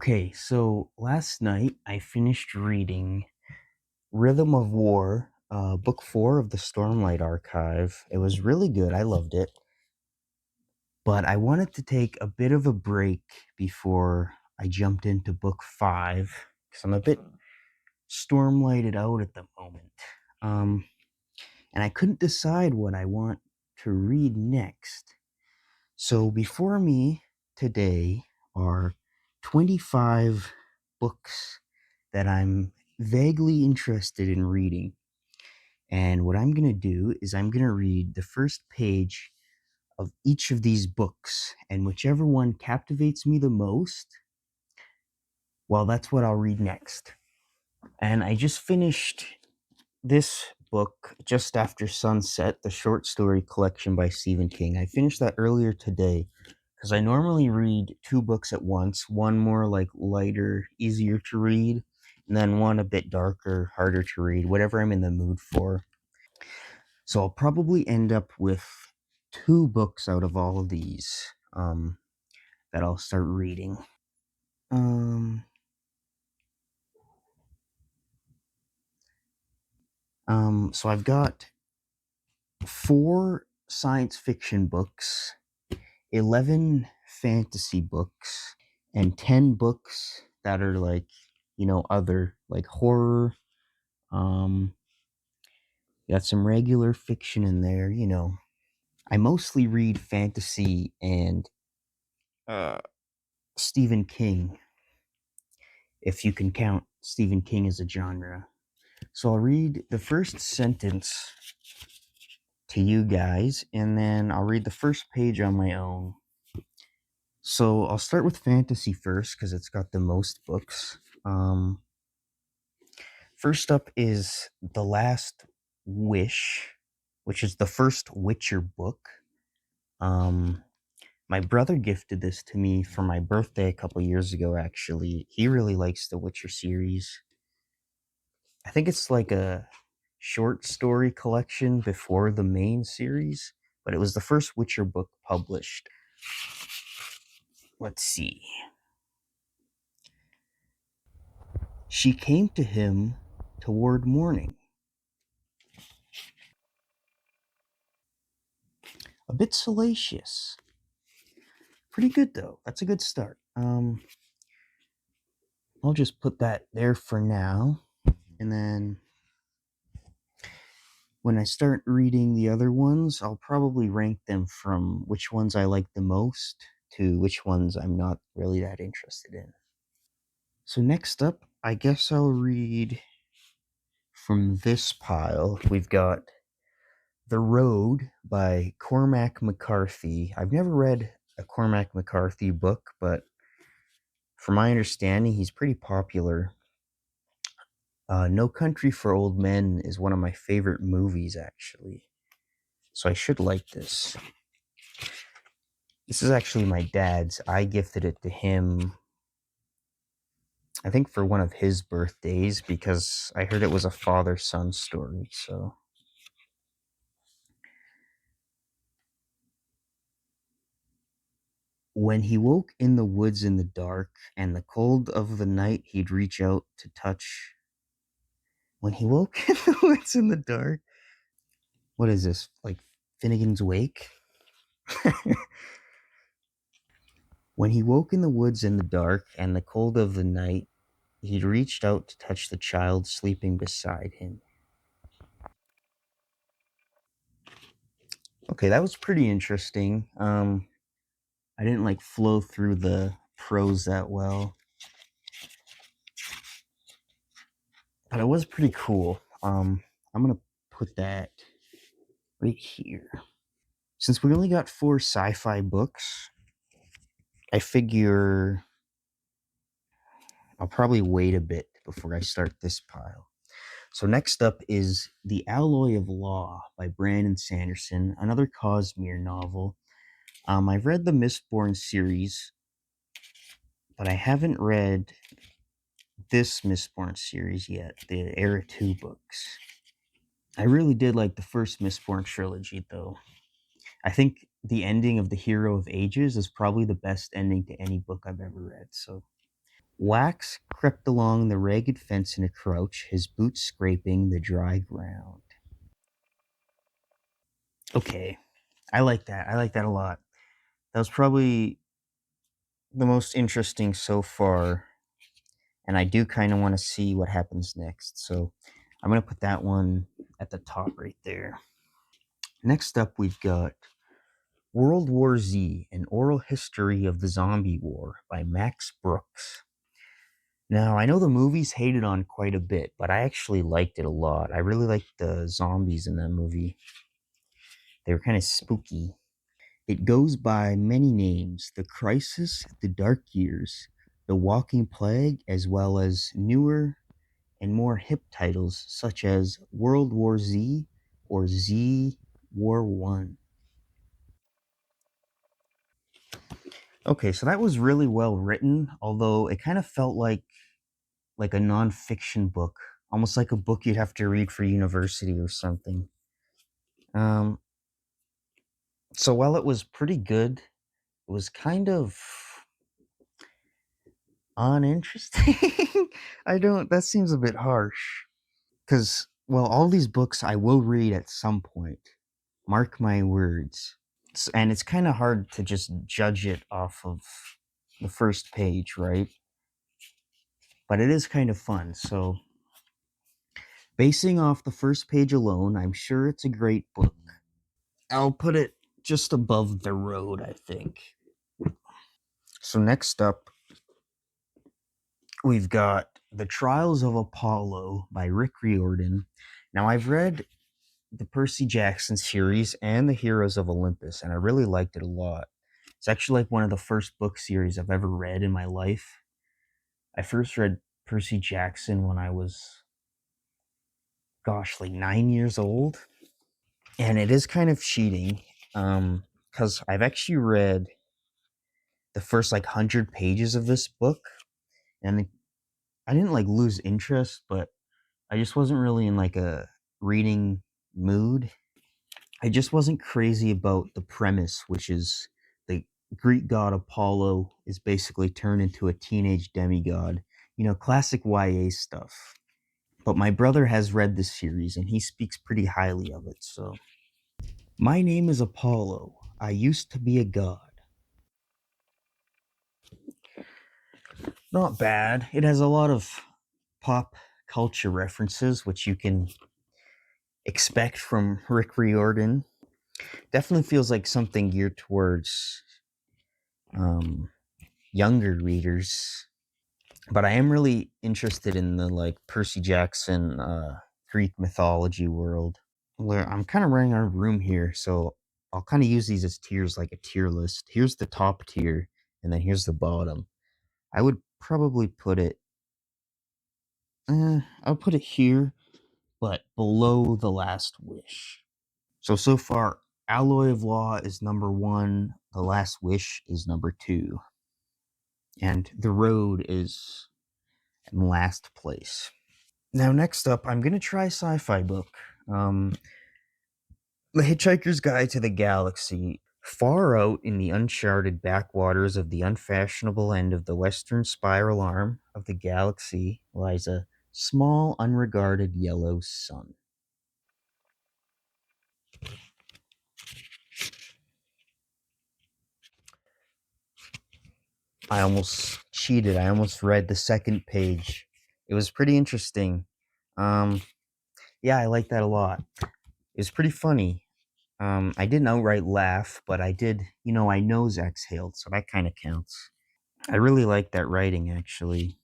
Okay, so last night I finished reading Rhythm of War, book 4 of the Stormlight Archive. It was really good. I loved it. But I wanted to take a bit of a break before I jumped into book 5 because I'm a bit stormlighted out at the moment. Um, and I couldn't decide what I want to read next. So before me today are 25 books that I'm vaguely interested in reading. And what I'm going to do is I'm going to read the first page of each of these books, and whichever one captivates me the most, well, that's what I'll read next. And I just finished this book, Just After Sunset, the short story collection by Stephen King. I finished that earlier today because I normally read 2 books at once, one more like lighter, easier to read, and then one a bit darker, harder to read, whatever I'm in the mood for. So I'll probably end up with 2 books out of all of these that I'll start reading. Um, so I've got 4 science fiction books, 11 fantasy books, and 10 books that are like, other, like horror. Um, got some regular fiction in there. I mostly read fantasy and uh, Stephen King, if you can count Stephen King as a genre. So I'll read the first sentence to you guys, and then I'll read the first page on my own. So I'll start with fantasy first because it's got the most books. First up is The Last Wish, which is the first Witcher book. My brother gifted this to me for my birthday a couple years ago, actually. He really likes the Witcher series. I think it's like a short story collection before the main series, but it was the first Witcher book published. Let's see. She came to him toward morning. A bit salacious. Pretty good though. That's a good start. I'll just put that there for now, and then when I start reading the other ones, I'll probably rank them from which ones I like the most to which ones I'm not really that interested in. So next up, I guess I'll read from this pile. We've got The Road by Cormac McCarthy. I've never read a Cormac McCarthy book, but from my understanding, he's pretty popular. No Country for Old Men is one of my favorite movies, actually. So I should like this. This is actually my dad's. I gifted it to him, I think, for one of his birthdays because I heard it was a father-son story, so. When he woke in the woods in the dark and the cold of the night he'd reach out to touch. When he woke in the woods in the dark. What is this? Like Finnegan's Wake? When he woke in the woods in the dark and the cold of the night, he'd reached out to touch the child sleeping beside him. Okay, that was pretty interesting. I didn't like flow through the prose that well, but it was pretty cool. I'm gonna put that right here. Since we only got 4 sci-fi books, I figure I'll probably wait a bit before I start this pile. So next up is The Alloy of Law by Brandon Sanderson, another Cosmere novel. I've read the Mistborn series, but I haven't read this Mistborn series yet, the Era 2 books. I really did like the first Mistborn trilogy, though. I think the ending of The Hero of Ages is probably the best ending to any book I've ever read, so Wax crept along the ragged fence in a crouch, his boots scraping the dry ground. Okay, I like that. I like that a lot. That was probably the most interesting so far, and I do kind of want to see what happens next. So I'm going to put that one at the top right there. Next up, we've got World War Z, An Oral History of the Zombie War by Max Brooks. Now, I know the movie's hated on quite a bit, but I actually liked it a lot. I really liked the zombies in that movie. They were kind of spooky. It goes by many names: The Crisis, The Dark Years, The Walking Plague, as well as newer and more hip titles such as World War Z or Z War 1. Okay, so that was really well written, although it kind of felt like a nonfiction book, almost like a book you'd have to read for university or something. Um, so while it was pretty good, it was kind of uninteresting. I don't. That seems a bit harsh. Because well, all these books I will read at some point. Mark my words. And it's kind of hard to just judge it off of the first page, right? But it is kind of fun. So basing off the first page alone, I'm sure it's a great book. I'll put it just above The Road, I think. So next up, we've got The Trials of Apollo by Rick Riordan. Now, I've read the Percy Jackson series and The Heroes of Olympus, and I really liked it a lot. It's actually like one of the first book series I've ever read in my life. I first read Percy Jackson when I was, gosh, like 9 years old. And it is kind of cheating, because I've actually read the first like 100 pages of this book, and I didn't like lose interest, but I just wasn't really in like a reading mood. I just wasn't crazy about the premise, which is the Greek god Apollo is basically turned into a teenage demigod. You know, classic YA stuff. But my brother has read this series and he speaks pretty highly of it, so. My name is Apollo. I used to be a god. Not bad. It has a lot of pop culture references, which you can expect from Rick Riordan. Definitely feels like something geared towards um, younger readers. But I am really interested in the like Percy Jackson Greek mythology world. Where I'm kind of running out of room here, so I'll kind of use these as tiers, like a tier list. Here's the top tier, and then here's the bottom. I would probably put it. I'll put it here, but below The Last Wish. So far, Alloy of Law is number one. The Last Wish is number two, and The Road is in last place. Now, next up, I'm gonna try a sci-fi book. The Hitchhiker's Guide to the Galaxy. Far out in the uncharted backwaters of the unfashionable end of the western spiral arm of the galaxy lies a small, unregarded yellow sun. I almost cheated. I almost read the second page. It was pretty interesting. Um, yeah, I like that a lot. It was pretty funny. I didn't outright laugh, but I did, I nose exhaled, so that kind of counts. I really like that writing, actually.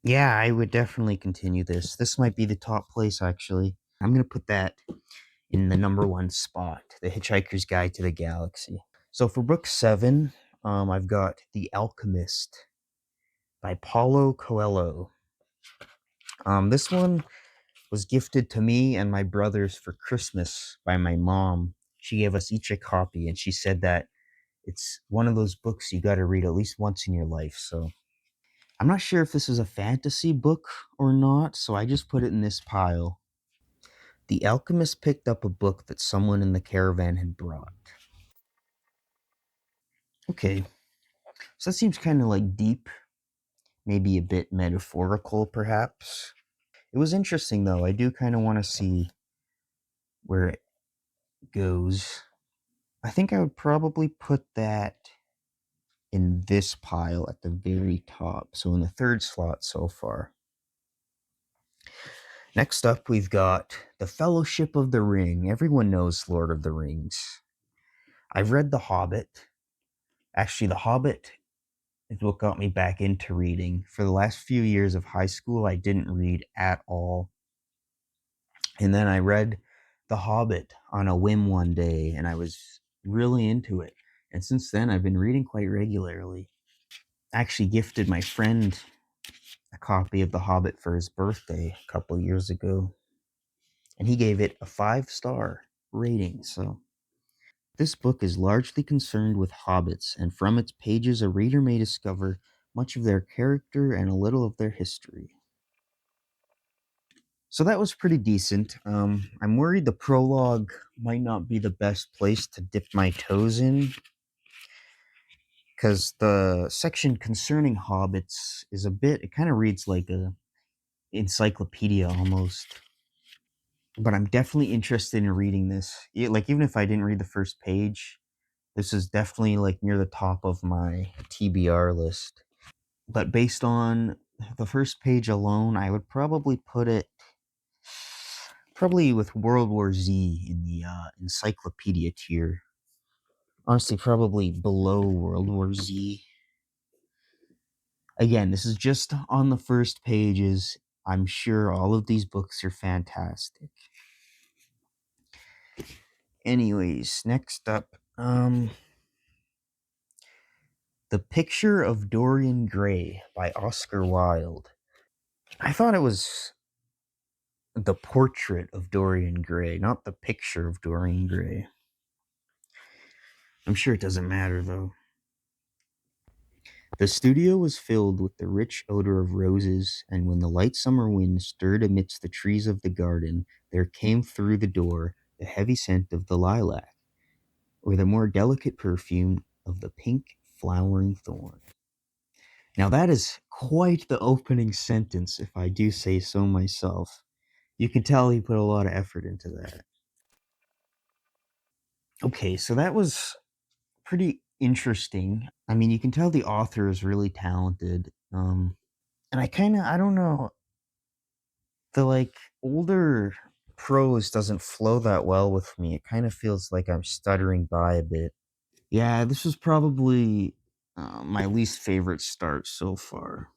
Yeah, I would definitely continue this. This might be the top place, actually. I'm going to put that in the number one spot, The Hitchhiker's Guide to the Galaxy. So for book seven, I've got The Alchemist by Paulo Coelho. This one was gifted to me and my brothers for Christmas by my mom. She gave us each a copy, and she said that it's one of those books you got to read at least once in your life. So I'm not sure if this is a fantasy book or not, so I just put it in this pile. The Alchemist picked up a book that someone in the caravan had brought. Okay, so that seems kind of like deep. maybe a bit metaphorical, perhaps. It was interesting, though. I do kind of want to see where it goes. I think I would probably put that in this pile at the very top, so in the third slot so far. Next up, we've got The Fellowship of the Ring. Everyone knows Lord of the Rings. I've read The Hobbit. Actually, The Hobbit is what got me back into reading. For the last few years of high school, I didn't read at all. And then I read The Hobbit on a whim one day, and I was really into it. And since then, I've been reading quite regularly. I actually gifted my friend a copy of The Hobbit for his birthday a couple years ago, and he gave it a 5-star rating. So, this book is largely concerned with hobbits, and from its pages, a reader may discover much of their character and a little of their history. So that was pretty decent. I'm worried the prologue might not be the best place to dip my toes in, because the section concerning hobbits is a bit, it kind of reads like a encyclopedia almost. But I'm definitely interested in reading this. Like, even if I didn't read the first page, this is definitely like near the top of my TBR list. But based on the first page alone, I would probably put it probably with World War Z in the encyclopedia tier. Honestly, probably below World War Z. Again, this is just on the first pages. I'm sure all of these books are fantastic. Anyways, next up, The Picture of Dorian Gray by Oscar Wilde. I thought it was The Portrait of Dorian Gray, not The Picture of Dorian Gray. I'm sure it doesn't matter, though. The studio was filled with the rich odor of roses, and when the light summer wind stirred amidst the trees of the garden, there came through the door the heavy scent of the lilac, or the more delicate perfume of the pink flowering thorn. Now, that is quite the opening sentence, if I do say so myself. You can tell he put a lot of effort into that. Okay, so that was pretty interesting. I mean, you can tell the author is really talented. And I don't know, the like older prose doesn't flow that well with me. It kind of feels like I'm stuttering by a bit. Yeah, this was probably my least favorite start so far.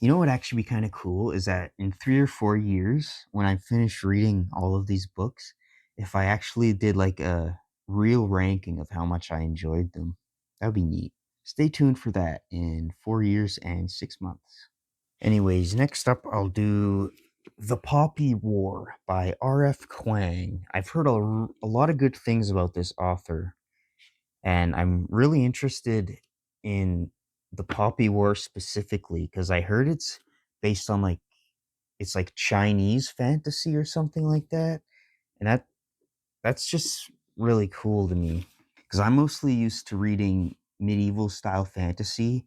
You know what would actually be kind of cool is that in 3 or 4 years, when I finish reading all of these books, if I actually did like a real ranking of how much I enjoyed them, that would be neat. Stay tuned for that in 4 years and 6 months. Anyways, next up, I'll do The Poppy War by R.F. Kuang. I've heard a lot of good things about this author, and I'm really interested in The Poppy War specifically because I heard it's based on like it's like Chinese fantasy or something like that, and that's just really cool to me because I'm mostly used to reading medieval style fantasy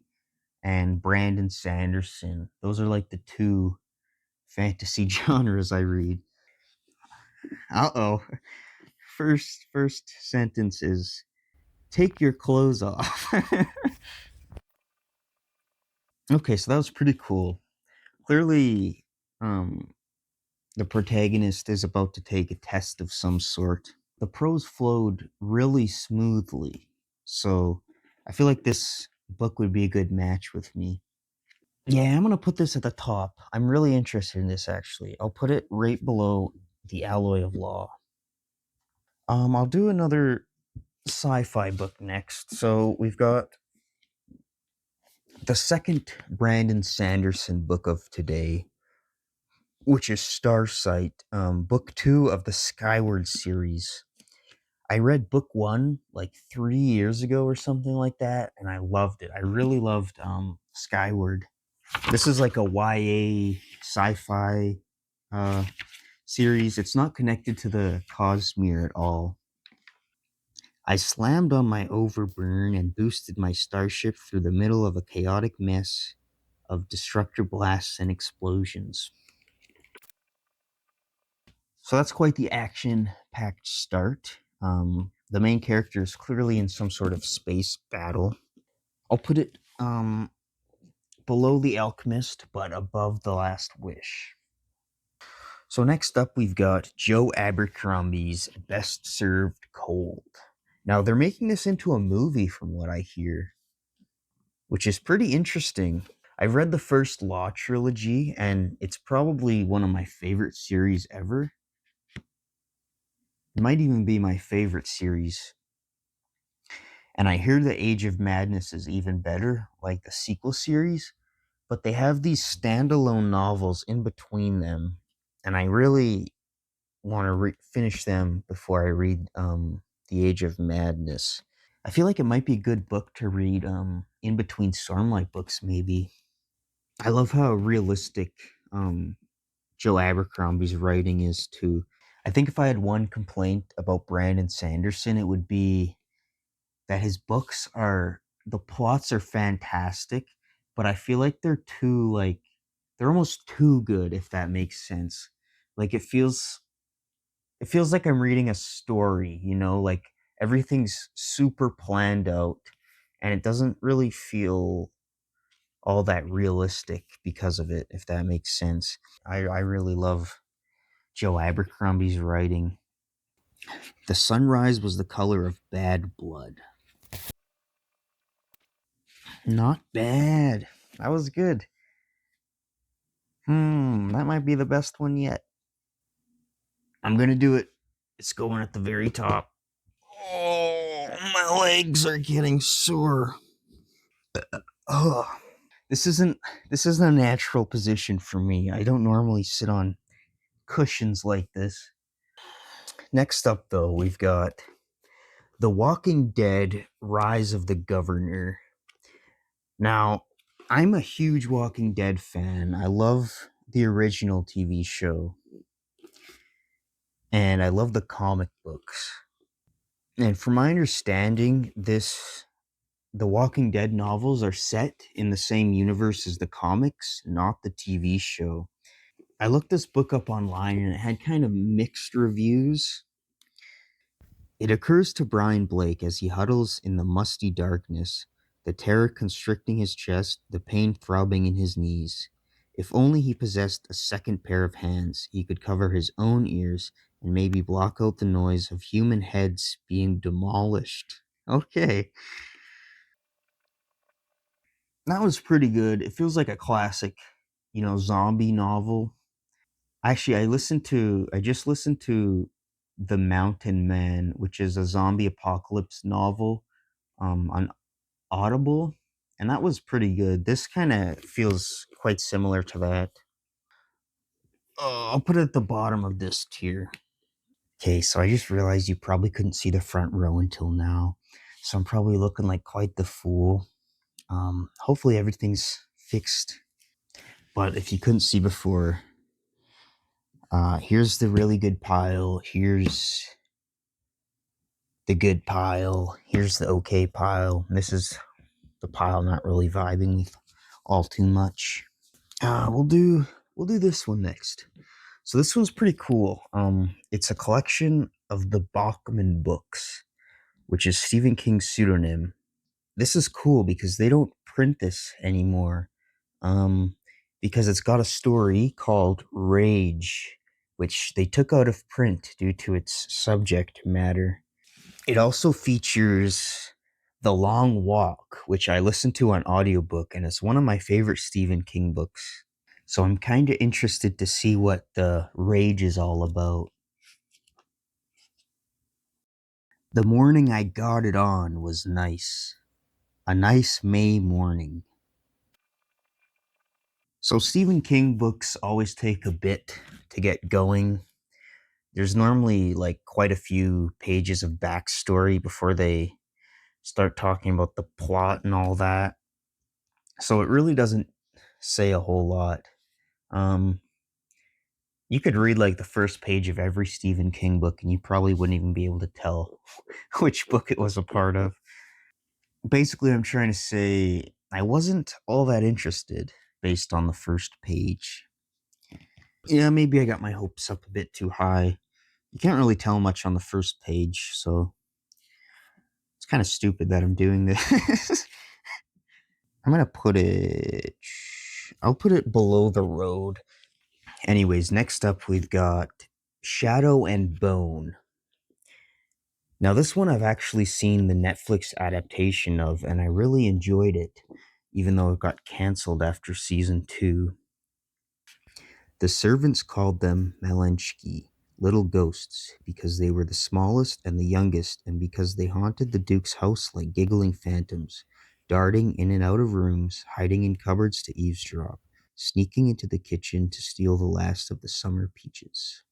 and Brandon Sanderson. Those are like the two fantasy genres I read. Uh-oh. First sentence is take your clothes off. Okay, so that was pretty cool. Clearly, um the protagonist is about to take a test of some sort. The prose flowed really smoothly. So, I feel like this book would be a good match with me. Yeah, I'm gonna put this at the top. I'm really interested in this actually. I'll put it right below The Alloy of Law. I'll do another sci-fi book next. So we've got the second Brandon Sanderson book of today, which is Starsight, book 2 of the Skyward series. I read book 1 like 3 years ago or something like that, and I loved it. I really loved Skyward. This is like a YA sci-fi uh, series. It's not connected to the Cosmere at all. I slammed on my overburn and boosted my starship through the middle of a chaotic mess of destructive blasts and explosions. So that's quite the action-packed start. The main character is clearly in some sort of space battle. I'll put it below the Alchemist, but above the Last Wish. So next up, we've got Joe Abercrombie's Best Served Cold. Now, they're making this into a movie from what I hear, which is pretty interesting. I've read the first Law trilogy, and it's probably one of my favorite series ever. It might even be my favorite series. And I hear The Age of Madness is even better, like the sequel series, but they have these standalone novels in between them, and I really want to finish them before I read The Age of Madness. I feel like it might be a good book to read in between Stormlight books, maybe. I love how realistic Joe Abercrombie's writing is, too. I think if I had one complaint about Brandon Sanderson, it would be that his books are, the plots are fantastic, but I feel like they're too, like, they're almost too good, if that makes sense. Like, it feels like I'm reading a story, like everything's super planned out, and it doesn't really feel all that realistic because of it, if that makes sense. I really love Joe Abercrombie's writing. The sunrise was the color of bad blood. Not bad. That was good. That might be the best one yet. I'm gonna do it. It's going at the very top. Oh, my legs are getting sore. Ugh. This isn't a natural position for me. I don't normally sit on cushions like this. Next up, though, we've got The Walking Dead: Rise of the Governor. Now, I'm a huge Walking Dead fan. I love the original TV show, and I love the comic books. And from my understanding, the Walking Dead novels are set in the same universe as the comics, not the TV show. I looked this book up online and it had kind of mixed reviews. It occurs to Brian Blake as he huddles in the musty darkness, the terror constricting his chest, the pain throbbing in his knees. If only he possessed a second pair of hands, he could cover his own ears and maybe block out the noise of human heads being demolished. Okay, that was pretty good. It feels like a classic, zombie novel. Actually, I just listened to The Mountain Man, which is a zombie apocalypse novel, on Audible, and that was pretty good. This kind of feels quite similar to that. I'll put it at the bottom of this tier. Okay, so I just realized you probably couldn't see the front row until now, so I'm probably looking like quite the fool. Hopefully everything's fixed, but if you couldn't see before, here's the really good pile. Here's the good pile. Here's the okay pile. This is the pile not really vibing with all too much. We'll do this one next. So this one's pretty cool. It's a collection of the Bachman books, which is Stephen King's pseudonym. This is cool because they don't print this anymore. Because it's got a story called Rage, which they took out of print due to its subject matter. It also features The Long Walk, which I listened to on audiobook, and it's one of my favorite Stephen King books. So I'm kind of interested to see what the Rage is all about. The morning I got it on was nice. A nice May morning. So Stephen King books always take a bit to get going. There's normally like quite a few pages of backstory before they start talking about the plot and all that. So it really doesn't say a whole lot. Um, you could read like the first page of every Stephen King book and you probably wouldn't even be able to tell which book it was a part of. Basically, I'm trying to say I wasn't all that interested. based on the first page. Yeah, maybe I got my hopes up a bit too high. You can't really tell much on the first page, so it's kind of stupid that I'm doing this. I'm gonna put it. I'll put it below the road. Anyways, next up we've got Shadow and Bone. Now, this one I've actually seen the Netflix adaptation of, and I really enjoyed it, even though it got cancelled after season 2. The servants called them Malenchki, little ghosts, because they were the smallest and the youngest, and because they haunted the Duke's house like giggling phantoms, darting in and out of rooms, hiding in cupboards to eavesdrop, sneaking into the kitchen to steal the last of the summer peaches.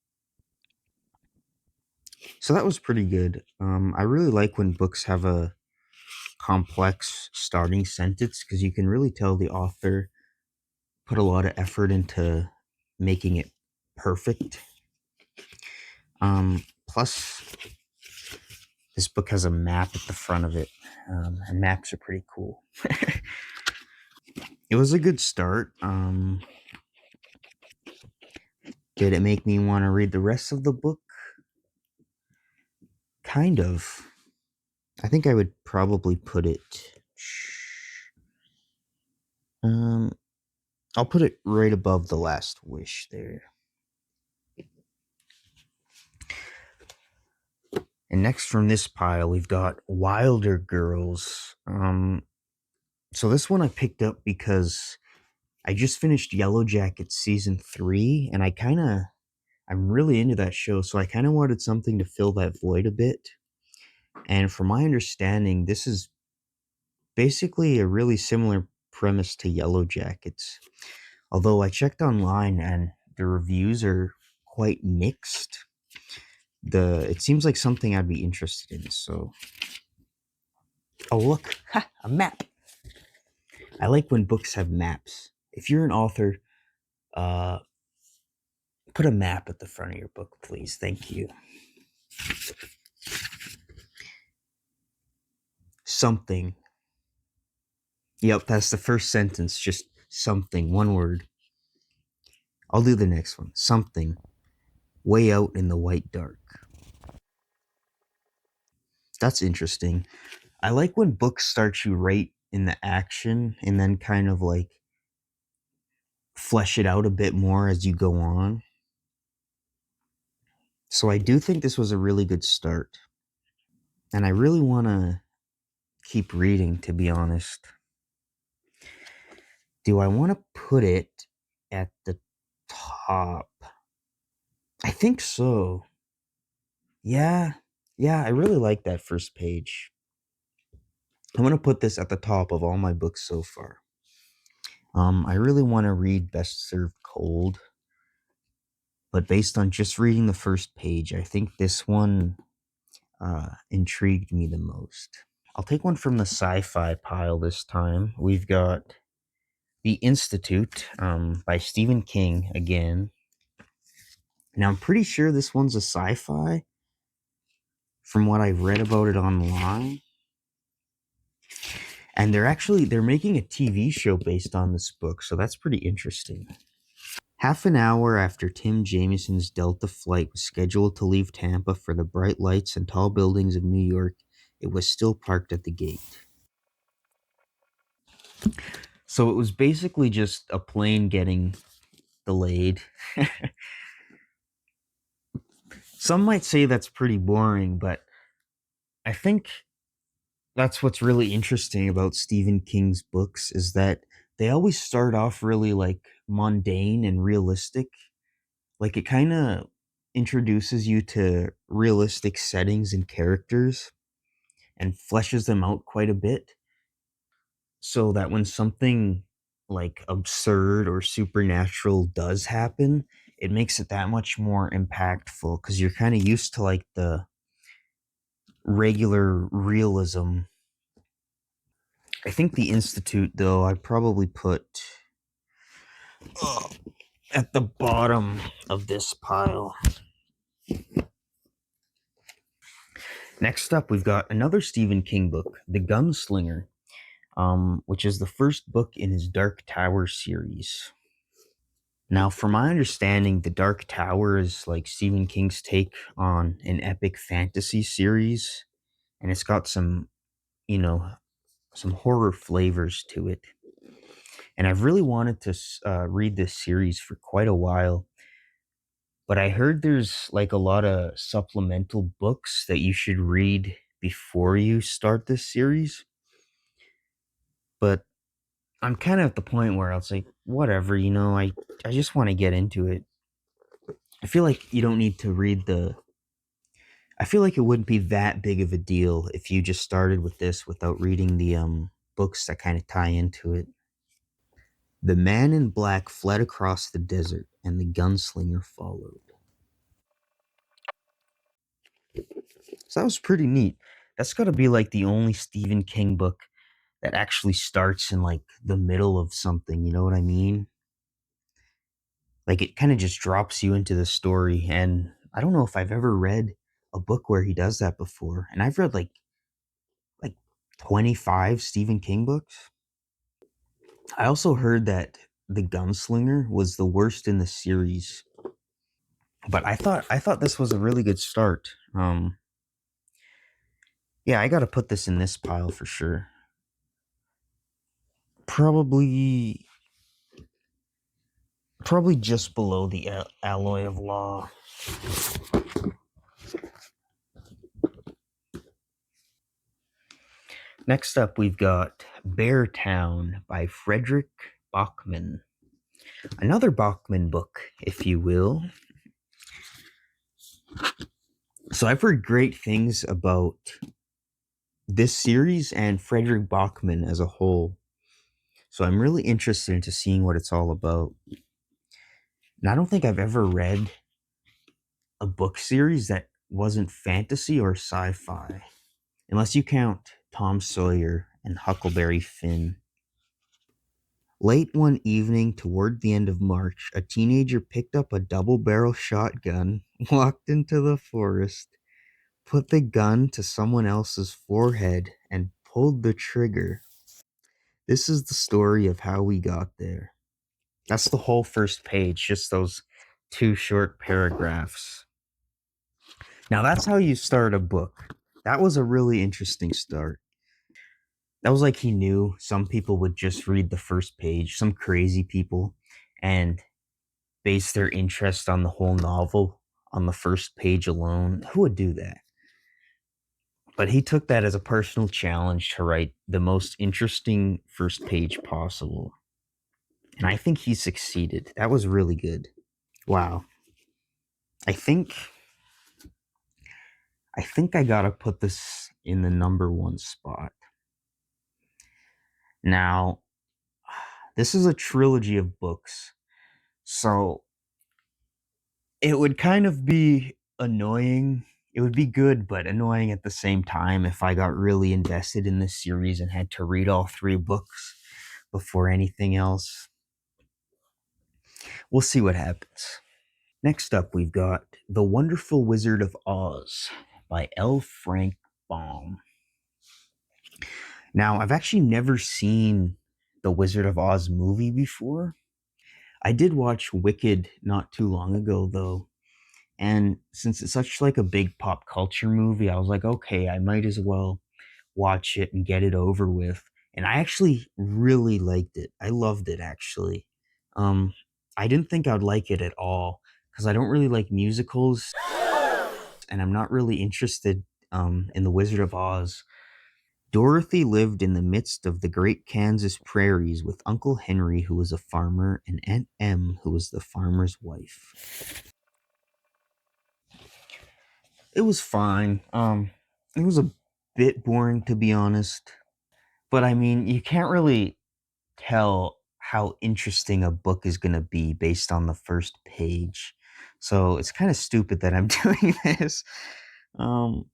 So that was pretty good. I really like when books have a complex starting sentence because you can really tell the author put a lot of effort into making it perfect. Plus, this book has a map at the front of it, and maps are pretty cool. It was a good start. Did it make me want to read the rest of the book? Kind of. I think I would probably put it. I'll put it right above The Last Wish there. And next from this pile, we've got Wilder Girls. So this one I picked up because I just finished Yellow Jackets season 3, and I'm really into that show, so I kind of wanted something to fill that void a bit. And from my understanding, this is basically a really similar premise to Yellow Jackets. Although I checked online and the reviews are quite mixed. It seems like something I'd be interested in, so. Oh, look, a map. I like when books have maps. If you're an author, put a map at the front of your book, please. Thank you. Something. Yep, that's the first sentence. Just something. One word. I'll do the next one. Something. Way out in the white dark. That's interesting. I like when books start you right in the action and then kind of like flesh it out a bit more as you go on. So I do think this was a really good start. And I really want to keep reading, to be honest. Do I want to put it at the top? I think so. Yeah. Yeah, I really like that first page. I'm going to put this at the top of all my books so far. I really want to read Best Served Cold, but based on just reading the first page, I think this one intrigued me the most. I'll take one from the sci-fi pile this time. We've got The Institute by Stephen King again. Now, I'm pretty sure this one's a sci-fi from what I've read about it online. And they're making a TV show based on this book, so that's pretty interesting. Half an hour after Tim Jameson's Delta flight was scheduled to leave Tampa for the bright lights and tall buildings of New York, it was still parked at the gate. So it was basically just a plane getting delayed. Some might say that's pretty boring, but I think that's what's really interesting about Stephen King's books is that they always start off really like mundane and realistic. Like it kind of introduces you to realistic settings and characters and fleshes them out quite a bit so that when something like absurd or supernatural does happen, it makes it that much more impactful because you're kind of used to like the regular realism. I think The Institute, though, I'd probably put at the bottom of this pile. Next up, we've got another Stephen King book, The Gunslinger. which is the first book in his Dark Tower series. Now, from my understanding, the Dark Tower is like Stephen King's take on an epic fantasy series, and it's got some, you know, some horror flavors to it. And I've really wanted to read this series for quite a while, but I heard there's like a lot of supplemental books that you should read before you start this series. But I'm kind of at the point where I was like, whatever, I just want to get into it. I feel like you don't need to read the. I feel like it wouldn't be that big of a deal if you just started with this without reading the books that kind of tie into it. The man in black fled across the desert, and the gunslinger followed. So that was pretty neat. That's got to be like the only Stephen King book that actually starts in like the middle of something. You know what I mean? Like it kind of just drops you into the story. And I don't know if I've ever read a book where he does that before. And I've read like 25 Stephen King books. I also heard that The Gunslinger was the worst in the series, but I thought this was a really good start. Yeah, I got to put this in this pile for sure. Probably probably just below the Alloy of Law. Next up, we've got Beartown by Frederick Bachman. Another Bachman book, if you will. So I've heard great things about this series and Frederick Bachman as a whole. So I'm really interested into seeing what it's all about. And I don't think I've ever read a book series that wasn't fantasy or sci-fi, unless you count Tom Sawyer and Huckleberry Finn. Late one evening toward the end of March, a teenager picked up a double barrel shotgun, walked into the forest, put the gun to someone else's forehead, and pulled the trigger. This is the story of how we got there. That's the whole first page, just those two short paragraphs. Now, that's how you start a book. That was a really interesting start. That was like he knew some people would just read the first page, some crazy people, and base their interest on the whole novel on the first page alone. Who would do that? But he took that as a personal challenge to write the most interesting first page possible. And I think he succeeded. That was really good. Wow. I think I gotta put this in the number one spot. Now, this is a trilogy of books. So it would kind of be annoying. It would be good, but annoying at the same time if I got really invested in this series and had to read all three books before anything else. We'll see what happens. Next up, we've got The Wonderful Wizard of Oz by L. Frank Baum. Now, I've actually never seen the Wizard of Oz movie before. I did watch Wicked not too long ago, though. And since it's such like a big pop culture movie, I was like, okay, I might as well watch it and get it over with. And I actually really liked it. I loved it actually. Um, I didn't think I'd like it at all because I don't really like musicals, and I'm not really interested in The Wizard of Oz. Dorothy lived in the midst of the great Kansas prairies with Uncle Henry, who was a farmer, and Aunt Em, who was the farmer's wife. It was fine. It was a bit boring to be honest, but I mean, you can't really tell how interesting a book is going to be based on the first page. So it's kind of stupid that I'm doing this. Um,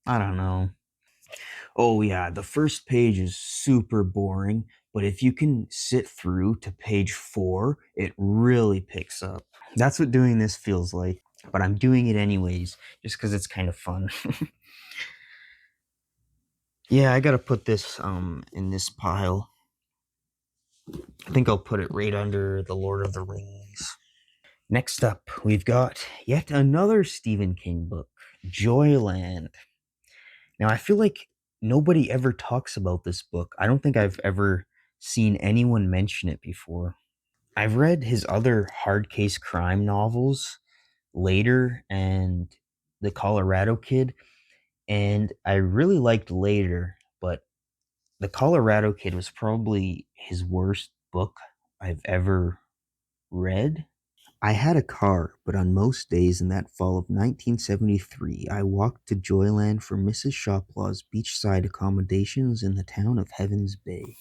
I don't know. Oh yeah, the first page is super boring, but if you can sit through to page 4, it really picks up. That's what doing this feels like, but I'm doing it anyways just cuz it's kind of fun. Yeah, I gotta put this in this pile. I think I'll put it right under the Lord of the Rings. Next up, we've got yet another Stephen King book, Joyland. Now, I feel like nobody ever talks about this book. I don't think I've ever seen anyone mention it before. I've read his other hard case crime novels, Later and The Colorado Kid, and I really liked Later, but The Colorado Kid was probably his worst book I've ever read. I had a car, but on most days in that fall of 1973, I walked to Joyland for Mrs. Shoplaw's beachside accommodations in the town of Heavens Bay.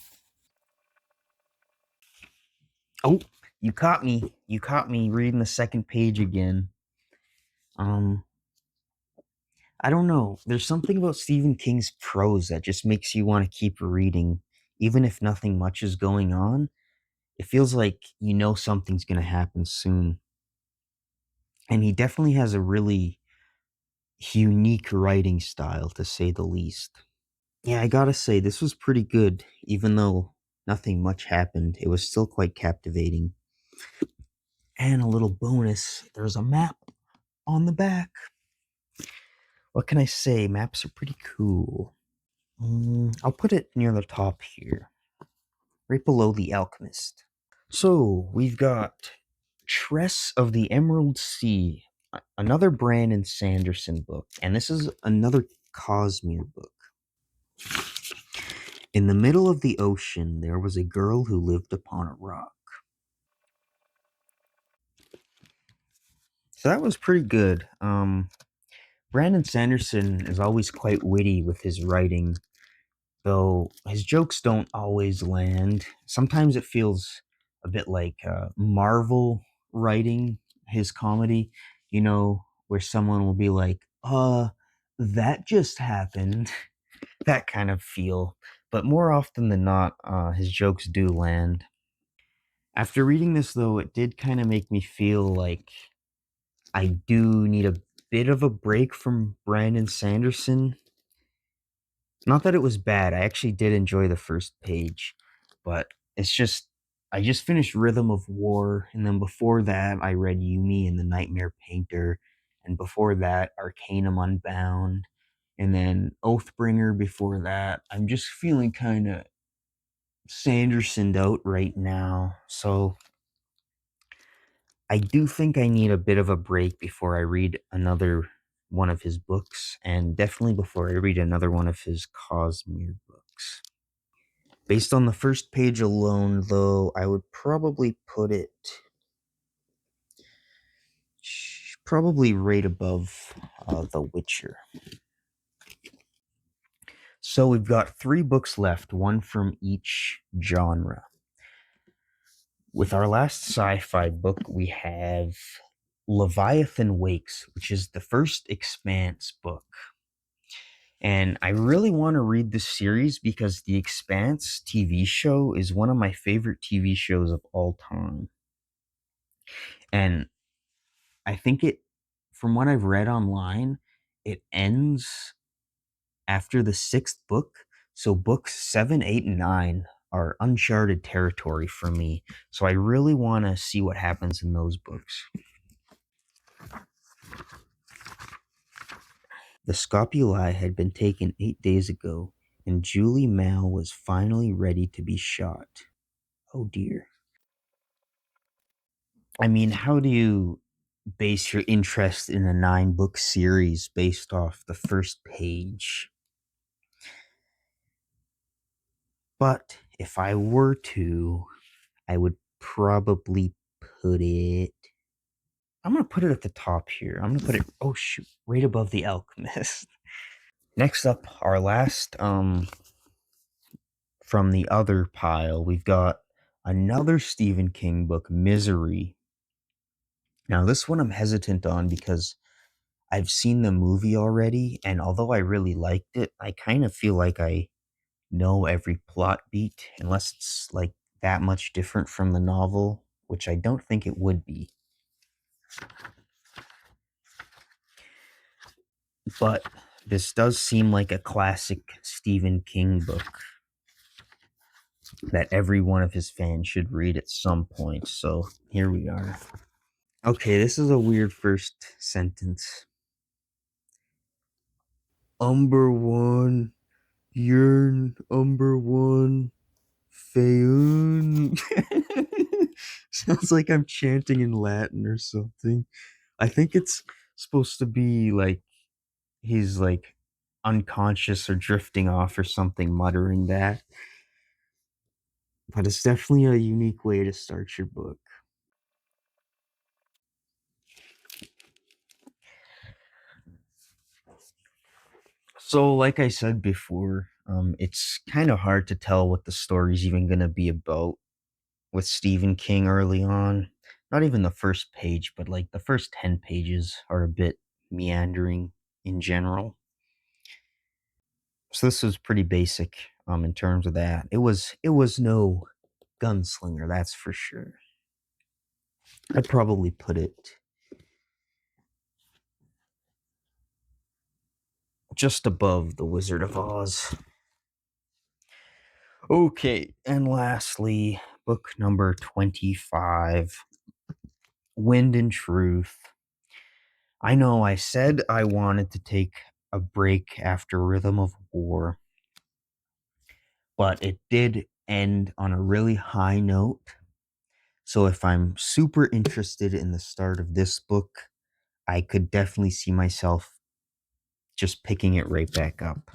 Oh, you caught me. You caught me reading the second page again. Um, I don't know. There's something about Stephen King's prose that just makes you want to keep reading, even if nothing much is going on. It feels like you know something's going to happen soon. And he definitely has a really unique writing style, to say the least. Yeah, I gotta say, this was pretty good. Even though nothing much happened, it was still quite captivating. And a little bonus, there's a map on the back. What can I say? Maps are pretty cool. I'll put it near the top here, right below the Alchemist. So we've got Tress of the Emerald Sea, another Brandon Sanderson book, and this is another Cosmere book. In the middle of the ocean, there was a girl who lived upon a rock. So that was pretty good. Brandon Sanderson is always quite witty with his writing, though his jokes don't always land. Sometimes it feels a bit like Marvel writing his comedy, where someone will be like, that just happened. That kind of feel. But more often than not, his jokes do land. After reading this, though, it did kind of make me feel like I do need a bit of a break from Brandon Sanderson. Not that it was bad. I actually did enjoy the first page, but it's just I just finished Rhythm of War, and then before that I read Yumi and the Nightmare Painter, and before that Arcanum Unbound, and then Oathbringer before that. I'm just feeling kind of Sandersoned out right now. So I do think I need a bit of a break before I read another one of his books, and definitely before I read another one of his Cosmere books. Based on the first page alone, though, I would probably put it probably right above The Witcher. So we've got three books left, one from each genre. With our last sci-fi book, we have Leviathan Wakes, which is the first Expanse book. And I really want to read this series because the Expanse TV show is one of my favorite TV shows of all time. And I think from what I've read online, it ends after the sixth book. So books 7, 8, and 9 are uncharted territory for me. So I really want to see what happens in those books. The scopuli had been taken 8 days ago, and Julie Mal was finally ready to be shot. Oh dear. I mean, how do you base your interest in a 9-book series based off the first page? But if I were to, I would probably put it. I'm going to put it at the top here. I'm going to put it, oh shoot, right above The Alchemist. Next up, our last from the other pile, we've got another Stephen King book, Misery. Now, this one I'm hesitant on because I've seen the movie already, and although I really liked it, I kind of feel like I know every plot beat, unless it's like that much different from the novel, which I don't think it would be. But This does seem like a classic Stephen King book that every one of his fans should read at some point. So here we are. Okay, this is a weird first sentence. Umber one, yearn, umber one, Fayoon. Sounds like I'm chanting in Latin or something. I think it's supposed to be like he's like unconscious or drifting off or something, muttering that. But it's definitely a unique way to start your book. So, like I said before, it's kind of hard to tell what the story's even going to be about with Stephen King early on. Not even the first page, but like the first 10 pages are a bit meandering in general. So this was pretty basic in terms of that. It was no Gunslinger, that's for sure. I'd probably put it just above The Wizard of Oz. Okay, and lastly, book number 25, Wind and Truth. I know I said I wanted to take a break after Rhythm of War, but it did end on a really high note. So if I'm super interested in the start of this book, I could definitely see myself just picking it right back up.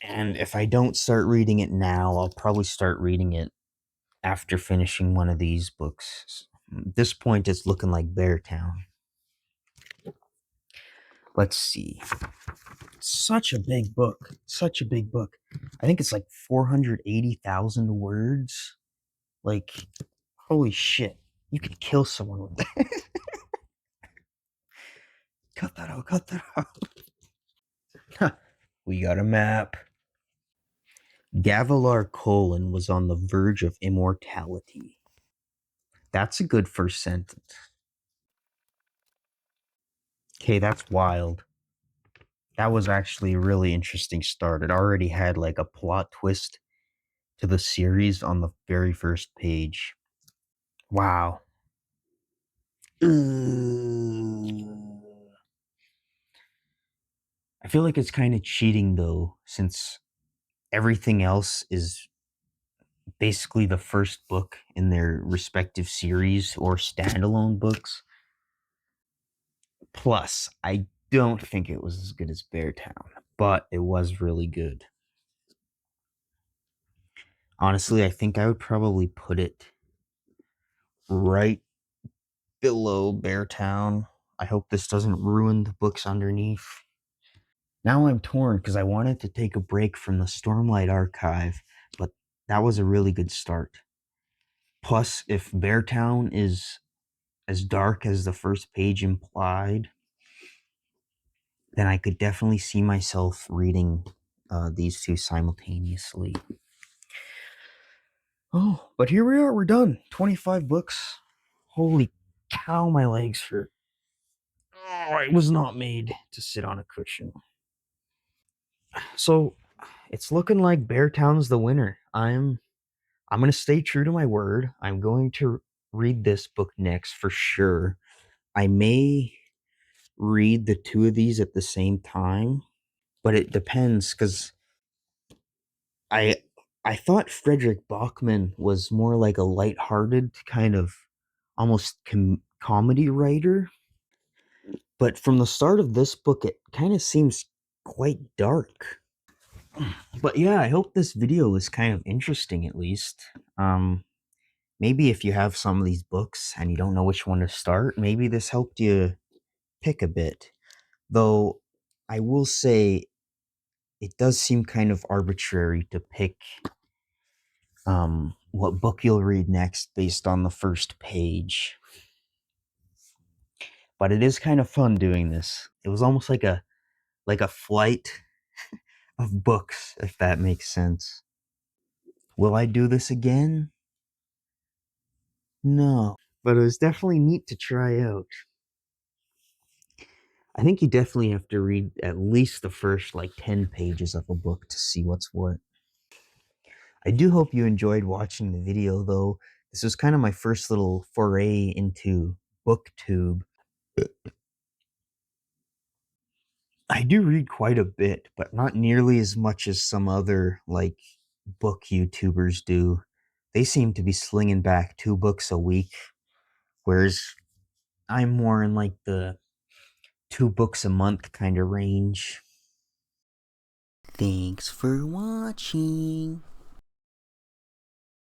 And if I don't start reading it now, I'll probably start reading it after finishing one of these books. At this point, it's looking like Beartown. Let's see. Such a big book. Such a big book. I think it's like 480,000 words. Like, holy shit. You could kill someone with that. Cut that out. Cut that out. We got a map. Gavilar Colon was on the verge of immortality. That's a good first sentence. Okay, that's wild. That was actually a really interesting start. It already had like a plot twist to the series on the very first page. Wow. I feel like it's kind of cheating though, since everything else is basically the first book in their respective series or standalone books. Plus, I don't think it was as good as Beartown, but it was really good. Honestly, I think I would probably put it right below Beartown. I hope this doesn't ruin the books underneath. Now I'm torn because I wanted to take a break from the Stormlight archive, but that was a really good start. Plus, if Beartown is as dark as the first page implied, then I could definitely see myself reading these two simultaneously. Oh, but here we are. We're done. 25 books. Holy cow, my legs hurt. Oh, I was not made to sit on a cushion. So it's looking like Beartown's the winner. I'm going to stay true to my word. I'm going to read this book next for sure. I may read the two of these at the same time, but it depends because I I thought Frederick Bachman was more like a lighthearted kind of almost comedy writer, but from the start of this book, it kind of seems quite dark. But yeah, I hope this video is kind of interesting at least. Maybe if you have some of these books and you don't know which one to start, maybe this helped you pick a bit. Though I will say it does seem kind of arbitrary to pick what book you'll read next based on the first page. But it is kind of fun doing this. It was almost like a flight of books, if that makes sense. Will I do this again? No. But it was definitely neat to try out. I think you definitely have to read at least the first like 10 pages of a book to see what's what. I do hope you enjoyed watching the video, though. This was kind of my first little foray into booktube. I do read quite a bit, but not nearly as much as some other, like, book YouTubers do. They seem to be slinging back 2 books a week, whereas I'm more in, like, the 2 books a month kind of range. Thanks for watching.